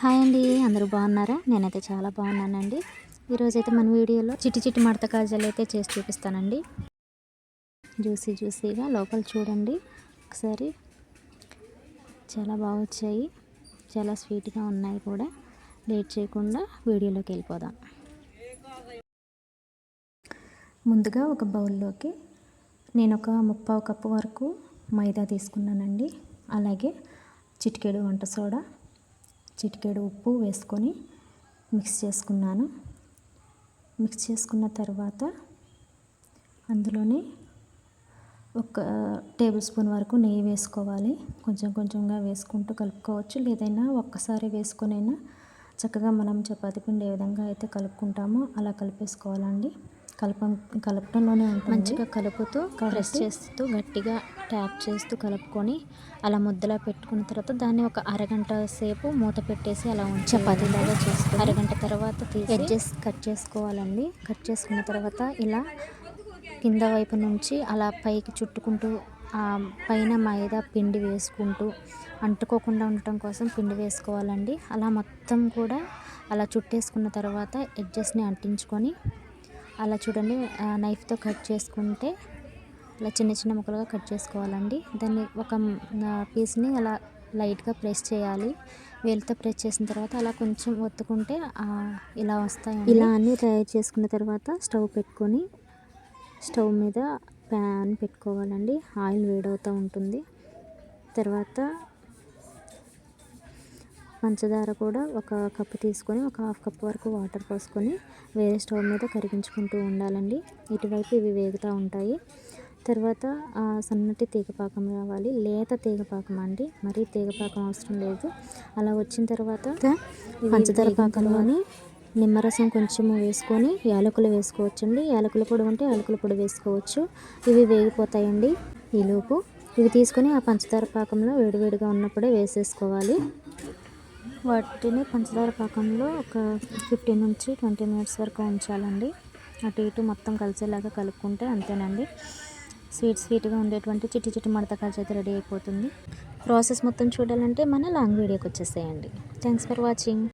Hi అండి, అందరూ బాగున్నారా? నేనైతే చాలా బాగున్నానండి. ఈరోజైతే మన వీడియోలో చిట్టి చిట్టి మడత కాజాలు అయితే చేసి చూపిస్తానండి. జ్యూసీగా లోపల చూడండి ఒకసారి. చాలా బాగా వచ్చాయి, చాలా స్వీట్గా ఉన్నాయి కూడా. లేట్ చేయకుండా వీడియోలోకి వెళ్ళిపోదాం. ముందుగా ఒక బౌల్లోకి నేను ఒక 3/4 కప్పు వరకు మైదా తీసుకున్నానండి. అలాగే చిటికెడు వంట సోడా, చిటికెడు ఉప్పు వేసుకొని మిక్స్ చేసుకున్నాను. మిక్స్ చేసుకున్న తర్వాత అందులోనే ఒక టేబుల్ స్పూన్ వరకు నెయ్యి వేసుకోవాలి. కొంచెం కొంచెంగా వేసుకుంటూ కలుపుకోవచ్చు, లేదైనా ఒక్కసారి వేసుకొనైనా చక్కగా మనం చపాతీ పిండి ఏ విధంగా అయితే కలుపుకుంటామో అలా కలిపేసుకోవాలండి. కలపడంలోనే ఉంటుంది. మంచిగా కలుపుతూ ప్రెస్ చేస్తూ గట్టిగా ట్యాప్ చేస్తూ కలుపుకొని అలా ముద్దలా పెట్టుకున్న తర్వాత దాన్ని ఒక అరగంట సేపు మూత పెట్టేసి అలా చపాతీలాగా చేస్తూ అరగంట తర్వాత తీసి ఎడ్జెస్ కట్ చేసుకోవాలండి. కట్ చేసుకున్న తర్వాత ఇలా కింద వైపు నుంచి అలా పైకి చుట్టుకుంటూ పైన మైదా పిండి వేసుకుంటూ అంటుకోకుండా ఉండటం కోసం పిండి వేసుకోవాలండి. అలా మొత్తం కూడా అలా చుట్టేసుకున్న తర్వాత ఎడ్జెస్ని అంటించుకొని అలా చూడండి, నైఫ్తో కట్ చేసుకుంటే అలా చిన్న చిన్న ముక్కలుగా కట్ చేసుకోవాలండి. దాన్ని ఒక పీస్ని అలా లైట్గా ప్రెస్ చేయాలి. వేలితో ప్రెస్ చేసిన తర్వాత అలా కొంచెం ఒత్తుకుంటే ఇలా వస్తాయి. ఇలా అన్నీ తయారు చేసుకున్న తర్వాత స్టవ్ మీద ప్యాన్ పెట్టుకోవాలండి. ఆయిల్ వేడవుతూ ఉంటుంది. తర్వాత పంచదార కూడా ఒక కప్పు తీసుకొని ఒక 1/2 కప్పు వరకు వాటర్ పోసుకొని వేరే స్టవ్ మీద కరిగించుకుంటూ ఉండాలండి. ఇటువైపు ఇవి వేగుతూ ఉంటాయి. తర్వాత సన్నటి తీగపాకం రావాలి. లేత తీగపాకం అండి, మరీ తీగపాకం అవసరం లేదు. అలా వచ్చిన తర్వాత పంచదార పాకంలోని నిమ్మరసం కొంచెం వేసుకొని యాలకులు వేసుకోవచ్చండి. యాలకుల పొడి ఉంటే యాలకుల పొడి వేసుకోవచ్చు. ఇవి వేగిపోతాయండి. ఈలోపు ఇవి తీసుకొని ఆ పంచదార పాకంలో వేడివేడిగా ఉన్నప్పుడే వేసేసుకోవాలి. వాటిని పంచదార పాకంలో ఒక 15 నుంచి 20 మినిట్స్ వరకు ఉంచాలండి. అటు ఇటు మొత్తం కలిసేలాగా కలుపుకుంటే అంతేనండి. స్వీట్గా ఉండేటువంటి చిట్టి చిట్టి మడత కాజా అయితే రెడీ అయిపోతుంది. ప్రాసెస్ మొత్తం చూడాలంటే మన లాంగ్ వీడియోకి వచ్చేసేయండి. Thanks for watching.